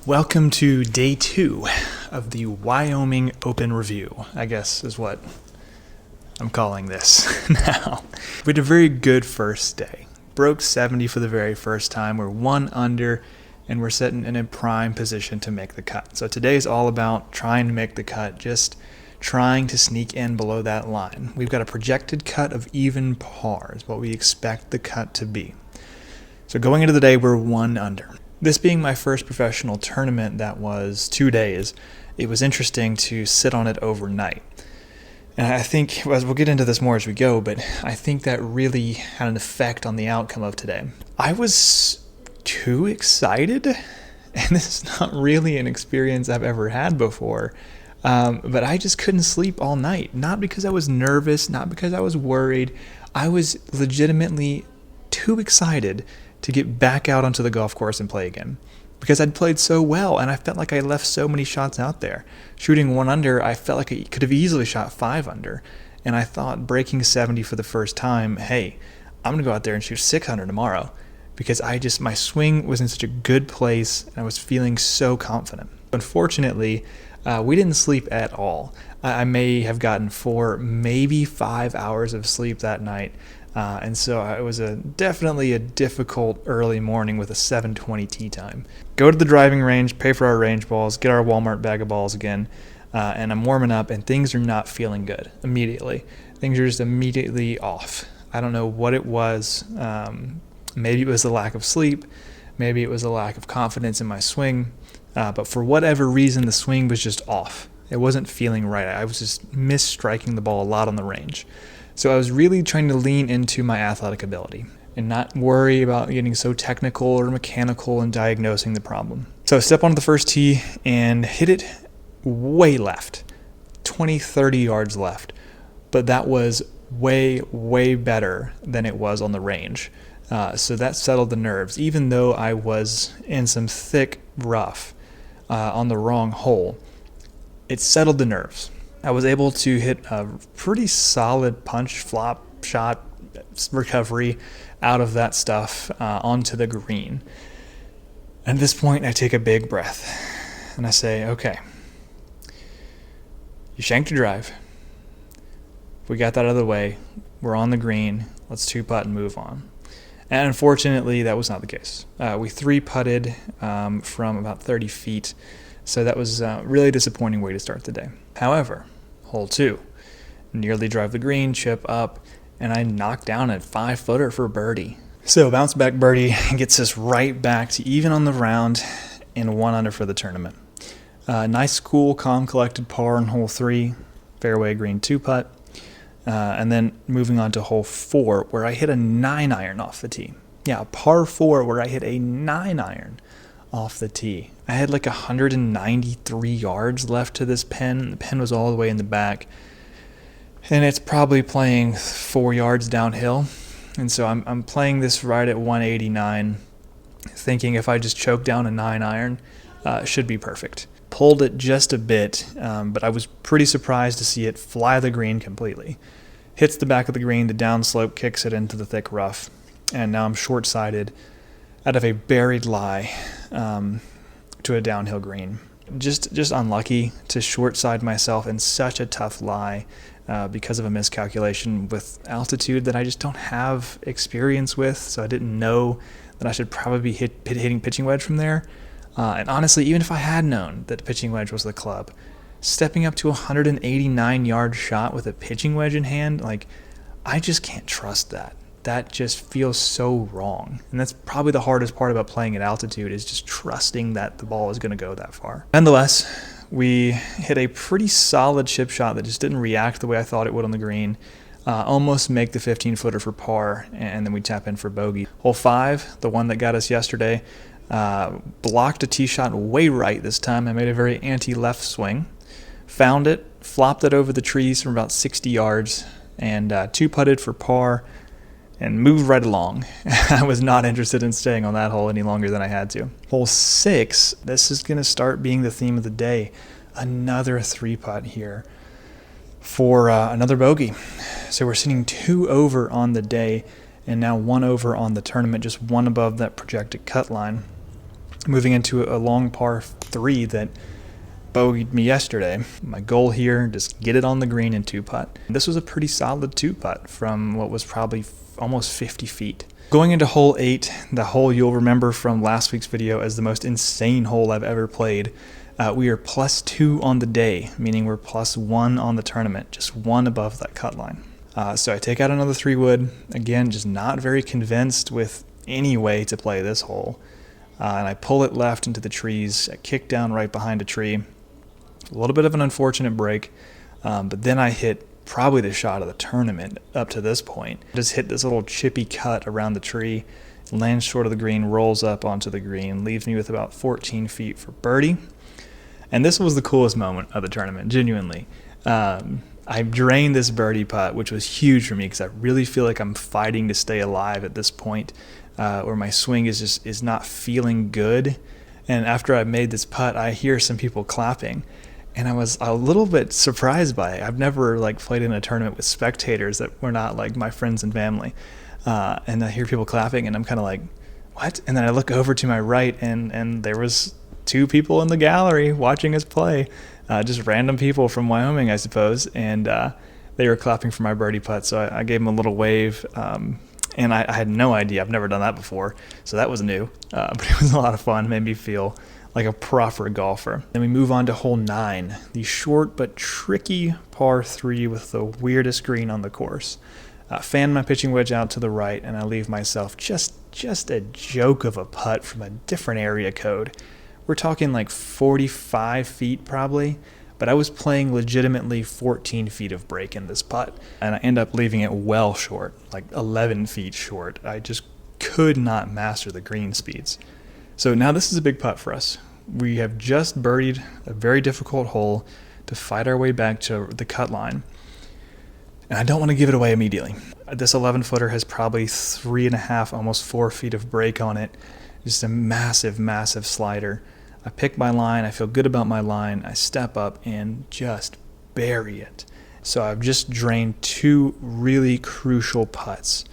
Welcome to day 2 of the Wyoming Open Review, I guess is what I'm calling this now. We had a very good first day. Broke 70 for the very first time. We're 1 under, and we're sitting in a prime position to make the cut. So today is all about trying to make the cut, just trying to sneak in below that line. We've got a projected cut of even par is what we expect the cut to be. So going into the day, we're 1 under. This being my first professional tournament that was 2 days, it was interesting to sit on it overnight. And I think, as we'll get into this more as we go, but I think that really had an effect on the outcome of today. I was too excited, and this is not really an experience I've ever had before, but I just couldn't sleep all night. Not because I was nervous, not because I was worried. I was legitimately too excited to get back out onto the golf course and play again, because I'd played so well and I felt like I left so many shots out there. Shooting 1 under, I felt like I could have easily shot 5 under, and I thought breaking 70 for the first time, hey, I'm gonna go out there and shoot 600 tomorrow, because my swing was in such a good place and I was feeling so confident. Unfortunately, we didn't sleep at all. I may have gotten 4, maybe 5 hours of sleep that night. And so it was definitely a difficult early morning with a 7:20 tee time. Go to the driving range, pay for our range balls, get our Walmart bag of balls again, and I'm warming up, and things are not feeling good immediately. Things are just immediately off. I don't know what it was. Maybe it was the lack of sleep. Maybe it was a lack of confidence in my swing. But for whatever reason, the swing was just off. It wasn't feeling right. I was just misstriking the ball a lot on the range. So I was really trying to lean into my athletic ability and not worry about getting so technical or mechanical in diagnosing the problem. So I step onto the first tee and hit it way left, 20, 30 yards left. But that was way, way better than it was on the range. So that settled the nerves, even though I was in some thick rough on the wrong hole. It settled the nerves. I was able to hit a pretty solid punch, flop, shot, recovery out of that stuff onto the green. At this point, I take a big breath and I say, okay, you shanked your drive. We got that out of the way. We're on the green. Let's 2-putt and move on. And unfortunately, that was not the case. We 3-putted from about 30 feet. So that was a really disappointing way to start the day. However, hole 2, nearly drive the green, chip up, and I knocked down a 5-footer for birdie. So bounce back birdie gets us right back to even on the round and 1 under for the tournament. Nice, cool, calm, collected par on hole 3, fairway green 2-putt, and then moving on to hole 4, where I hit a 9-iron off the tee. Yeah, a par 4 where I hit a 9-iron off the tee. I had like 193 yards left to this pin. The pin was all the way in the back, and it's probably playing 4 yards downhill. And so I'm playing this right at 189, thinking if I just choke down a 9-iron, it should be perfect. Pulled it just a bit, but I was pretty surprised to see it fly the green completely. Hits the back of the green, the downslope kicks it into the thick rough, and now I'm short-sided out of a buried lie to a downhill green. Just unlucky to short side myself in such a tough lie because of a miscalculation with altitude that I just don't have experience with, so I didn't know that I should probably be hitting pitching wedge from there. And honestly, even if I had known that the pitching wedge was the club, stepping up to a 189-yard shot with a pitching wedge in hand, I just can't trust that. That just feels so wrong. And that's probably the hardest part about playing at altitude, is just trusting that the ball is going to go that far. Nonetheless, we hit a pretty solid chip shot that just didn't react the way I thought it would on the green. Almost make the 15-footer for par, and then we tap in for bogey. Hole 5, the one that got us yesterday, blocked a tee shot way right this time. I made a very anti-left swing. Found it, flopped it over the trees from about 60 yards, and 2-putted for par, and moved right along. I was not interested in staying on that hole any longer than I had to. Hole 6, this is going to start being the theme of the day. Another 3-putt here for another bogey. So we're sitting 2 over on the day, and now 1 over on the tournament, just 1 above that projected cut line. moving into a long par 3 that bogeyed me yesterday. My goal here, just get it on the green and 2-putt. This was a pretty solid 2-putt from what was probably almost 50 feet. Going into hole 8, the hole you'll remember from last week's video as the most insane hole I've ever played. We are +2 on the day, meaning we're +1 on the tournament, just one above that cut line. So I take out another 3-wood, again, just not very convinced with any way to play this hole. And I pull it left into the trees, I kick down right behind a tree. A little bit of an unfortunate break, but then I hit probably the shot of the tournament up to this point. Just hit this little chippy cut around the tree, lands short of the green, rolls up onto the green, leaves me with about 14 feet for birdie. And this was the coolest moment of the tournament, genuinely. I drained this birdie putt, which was huge for me because I really feel like I'm fighting to stay alive at this point, where my swing is not feeling good. And after I made this putt, I hear some people clapping. And I was a little bit surprised by it. I've never played in a tournament with spectators that were not my friends and family. And I hear people clapping and I'm kind of like, what? And then I look over to my right and there was 2 people in the gallery watching us play. Just random people from Wyoming, I suppose. And they were clapping for my birdie putt. So I gave them a little wave. And I had no idea. I've never done that before. So that was new. But it was a lot of fun. It made me feel like a proper golfer. Then we move on to hole 9, the short but tricky par 3 with the weirdest green on the course. Fan my pitching wedge out to the right, and I leave myself just a joke of a putt from a different area code. We're talking 45 feet probably, but I was playing legitimately 14 feet of break in this putt, and I end up leaving it well short, 11 feet short. I just could not master the green speeds. So now this is a big putt for us. We have just birdied a very difficult hole to fight our way back to the cut line. And I don't want to give it away immediately. This 11-footer has probably 3.5, almost 4 feet of break on it. Just a massive, massive slider. I pick my line. I feel good about my line. I step up and just bury it. So I've just drained 2 really crucial putts.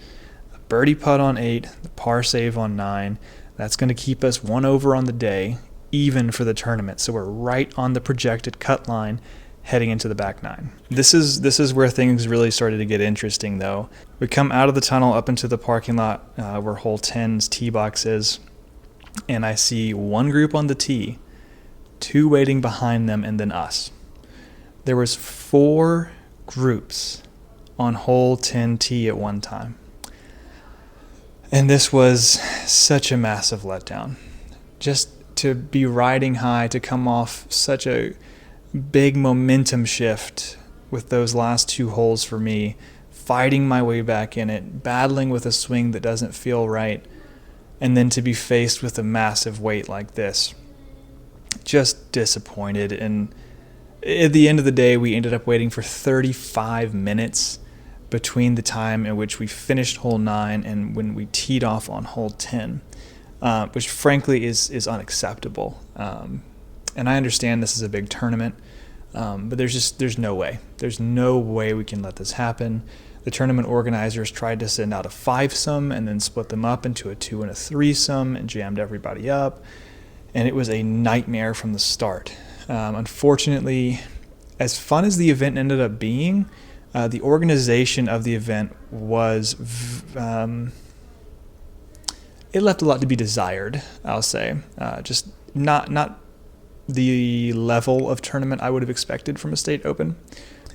A birdie putt on 8, the par save on 9. That's going to keep us 1 over on the day, even for the tournament. So we're right on the projected cut line heading into the back 9. This is where things really started to get interesting, though. We come out of the tunnel up into the parking lot where hole 10's tee box is, and I see 1 group on the tee, 2 waiting behind them, and then us. There was 4 groups on hole 10 tee at one time. And this was such a massive letdown. Just to be riding high, to come off such a big momentum shift with those last 2 holes for me, fighting my way back in it, battling with a swing that doesn't feel right, and then to be faced with a massive weight like this. Just disappointed. And at the end of the day, we ended up waiting for 35 minutes between the time in which we finished hole 9 and when we teed off on hole 10, which frankly is unacceptable. And I understand this is a big tournament, but there's no way. There's no way we can let this happen. The tournament organizers tried to send out a 5-some and then split them up into a 2 and a 3-some and jammed everybody up. And it was a nightmare from the start. Unfortunately, as fun as the event ended up being, the organization of the event was, it left a lot to be desired, I'll say. Just not the level of tournament I would have expected from a state open.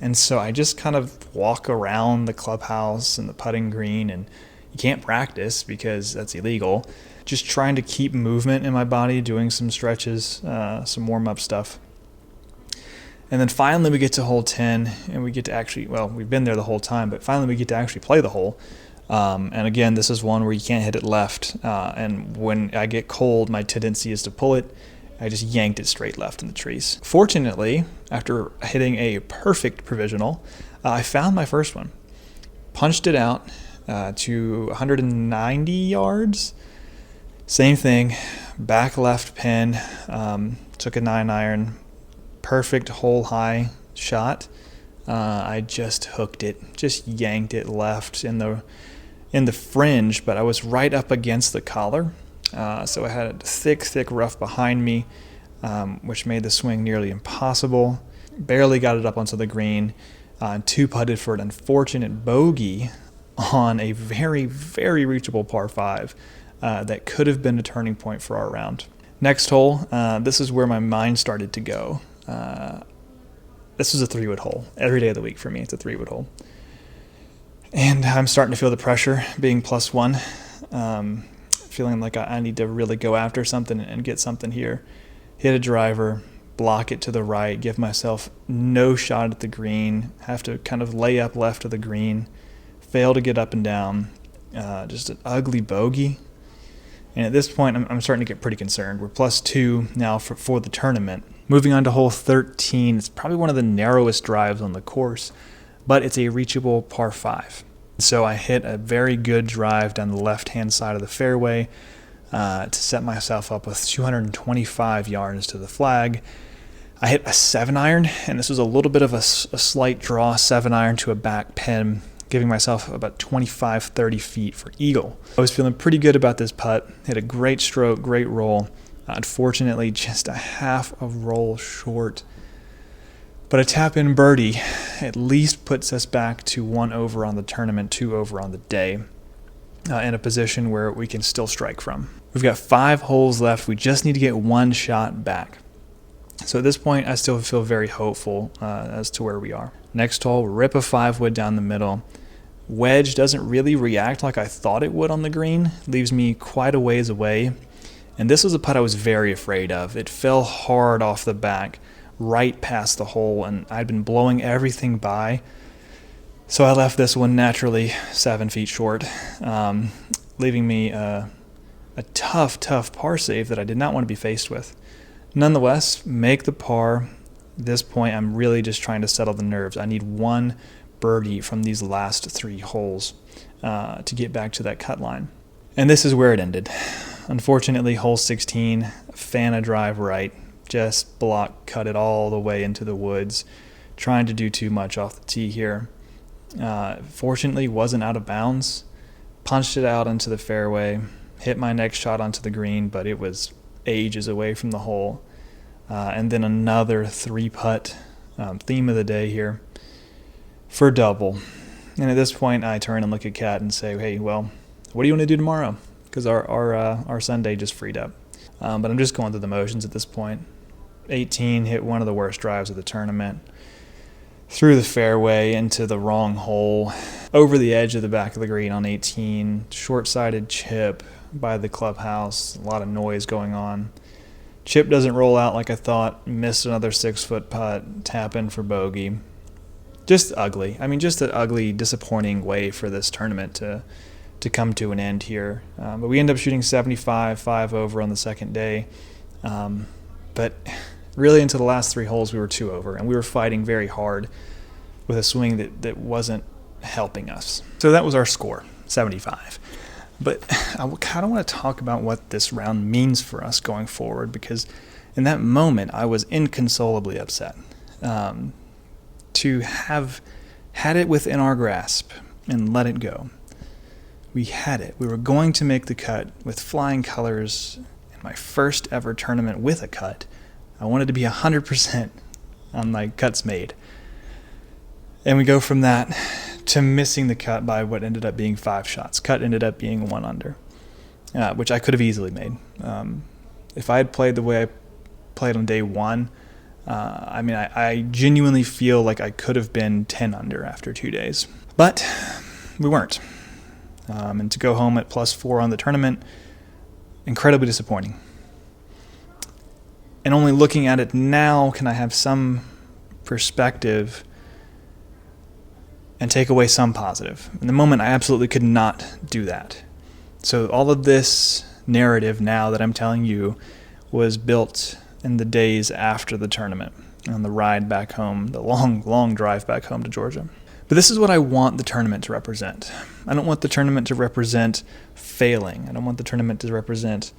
And so I just kind of walk around the clubhouse and the putting green, and you can't practice because that's illegal. Just trying to keep movement in my body, doing some stretches, some warm-up stuff. And then finally we get to hole 10, and we get to actually, well, we've been there the whole time, but finally we get to actually play the hole. And again, this is one where you can't hit it left. And when I get cold, my tendency is to pull it. I just yanked it straight left in the trees. Fortunately, after hitting a perfect provisional, I found my first one. Punched it out to 190 yards. Same thing, back left pin, took a 9-iron, perfect hole high shot. I just hooked it, just yanked it left in the fringe, but I was right up against the collar. So I had a thick rough behind me, which made the swing nearly impossible. Barely got it up onto the green. Two putted for an unfortunate bogey on a very reachable par 5 that could have been a turning point for our round. Next hole, this is where my mind started to go. This was a 3-wood hole. Every day of the week for me, it's a 3-wood hole. And I'm starting to feel the pressure being +1, feeling like I need to really go after something and get something here. Hit a driver, block it to the right, give myself no shot at the green, have to kind of lay up left of the green, fail to get up and down, just an ugly bogey. And at this point, I'm starting to get pretty concerned. We're +2 now for the tournament. Moving on to hole 13, it's probably one of the narrowest drives on the course, but it's a reachable par 5. So I hit a very good drive down the left-hand side of the fairway to set myself up with 225 yards to the flag. I hit a 7-iron, and this was a little bit of a slight draw 7-iron to a back pin, giving myself about 25-30 feet for eagle. I was feeling pretty good about this putt. Hit a great stroke, great roll. Unfortunately, just a half a roll short. But a tap-in birdie at least puts us back to 1 over on the tournament, 2 over on the day, in a position where we can still strike from. We've got 5 holes left. We just need to get 1 shot back. So at this point, I still feel very hopeful as to where we are. Next hole, rip a 5-wood down the middle. Wedge doesn't really react like I thought it would on the green. Leaves me quite a ways away. And this was a putt I was very afraid of. It fell hard off the back, right past the hole, and I'd been blowing everything by. So I left this one naturally 7 feet short, leaving me a tough par save that I did not want to be faced with. Nonetheless, make the par. At this point, I'm really just trying to settle the nerves. I need 1 birdie from these last 3 holes to get back to that cut line. And this is where it ended. Unfortunately, hole 16, fan a drive right, just block cut it all the way into the woods, trying to do too much off the tee here. Fortunately, wasn't out of bounds, punched it out into the fairway, hit my next shot onto the green, but it was ages away from the hole. And then another 3-putt, theme of the day here, for double. And at this point, I turn and look at Kat and say, hey, well, what do you want to do tomorrow? Because our Sunday just freed up. But I'm just going through the motions at this point. 18, hit one of the worst drives of the tournament. Through the fairway into the wrong hole, over the edge of the back of the green on 18, short-sided chip by the clubhouse, a lot of noise going on. Chip doesn't roll out like I thought, missed another 6-foot putt, tap in for bogey. Just ugly. I mean, just an ugly, disappointing way for this tournament to come to an end here. But we end up shooting 75, 5 over on the second day. But really into the last 3 holes, we were 2 over, and we were fighting very hard with a swing that wasn't helping us. So that was our score, 75. But I kind of want to talk about what this round means for us going forward, because in that moment, I was inconsolably upset. To have had it within our grasp and let it go. We had it. We were going to make the cut with flying colors in my first ever tournament with a cut. I wanted to be 100% on my cuts made. And we go from that to missing the cut by what ended up being 5 shots. Cut ended up being 1 under, which I could have easily made. If I had played the way I played on day 1, I genuinely feel like I could have been 10 under after 2 days. But we weren't. And to go home at +4 on the tournament, incredibly disappointing. And only looking at it now can I have some perspective and take away some positive. In the moment, I absolutely could not do that. So all of this narrative now that I'm telling you was built in the days after the tournament, on the ride back home, the long drive back home to Georgia. But this is what I want the tournament to represent. I don't want the tournament to represent failing. I don't want the tournament to represent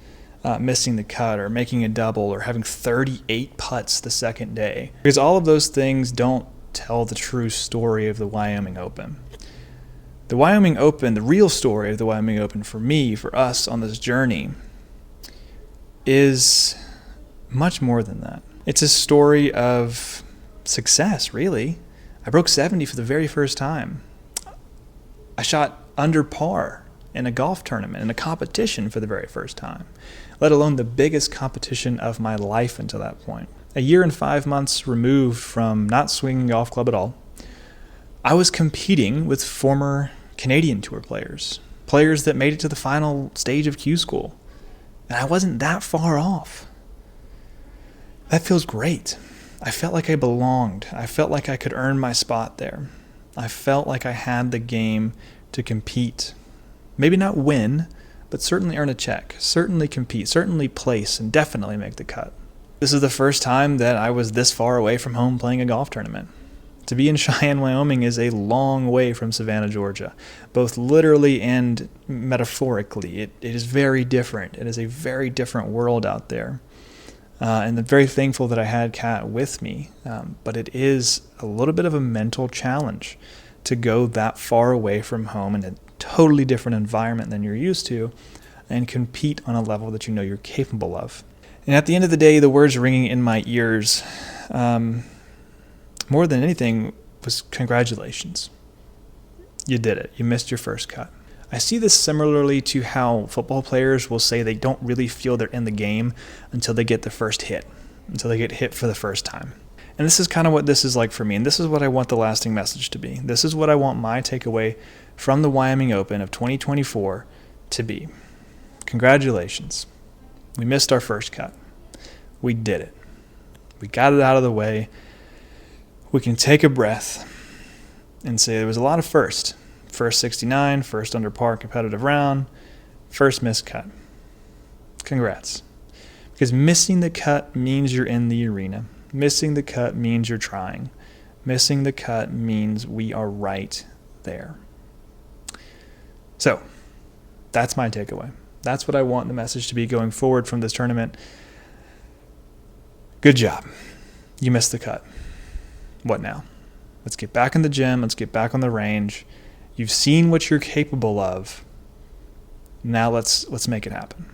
missing the cut or making a double or having 38 putts the second day. Because all of those things don't tell the true story of the Wyoming Open. The Wyoming Open, the real story of the Wyoming Open for me, for us on this journey, is much more than that. It's a story of success, really. I broke 70 for the very first time. I shot under par in a golf tournament, in a competition for the very first time, let alone the biggest competition of my life until that point. A year and 5 months removed from not swinging a golf club at all, I was competing with former Canadian Tour players that made it to the final stage of Q School, and I wasn't that far off. That feels great. I felt like I belonged. I felt like I could earn my spot there. I felt like I had the game to compete. Maybe not win, but certainly earn a check, certainly compete, certainly place, and definitely make the cut. This is the first time that I was this far away from home playing a golf tournament. To be in Cheyenne, Wyoming is a long way from Savannah, Georgia, both literally and metaphorically. It is very different. It is a very different world out there. And I'm very thankful that I had Kat with me. But it is a little bit of a mental challenge to go that far away from home in a totally different environment than you're used to and compete on a level that you know you're capable of. And at the end of the day, the words ringing in my ears, more than anything, was congratulations. You did it. You missed your first cut. I see this similarly to how football players will say they don't really feel they're in the game until they get the first hit, until they get hit for the first time. And this is kind of what this is like for me, and this is what I want the lasting message to be. This is what I want my takeaway from the Wyoming Open of 2024 to be. Congratulations. We missed our first cut. We did it. We got it out of the way. We can take a breath and say there was a lot of first. First 69, first under par competitive round, first missed cut. Congrats. Because missing the cut means you're in the arena. Missing the cut means you're trying. Missing the cut means we are right there. So, that's my takeaway. That's what I want the message to be going forward from this tournament. Good job. You missed the cut. What now? Let's get back in the gym. Let's get back on the range. You've seen what you're capable of. Now let's make it happen.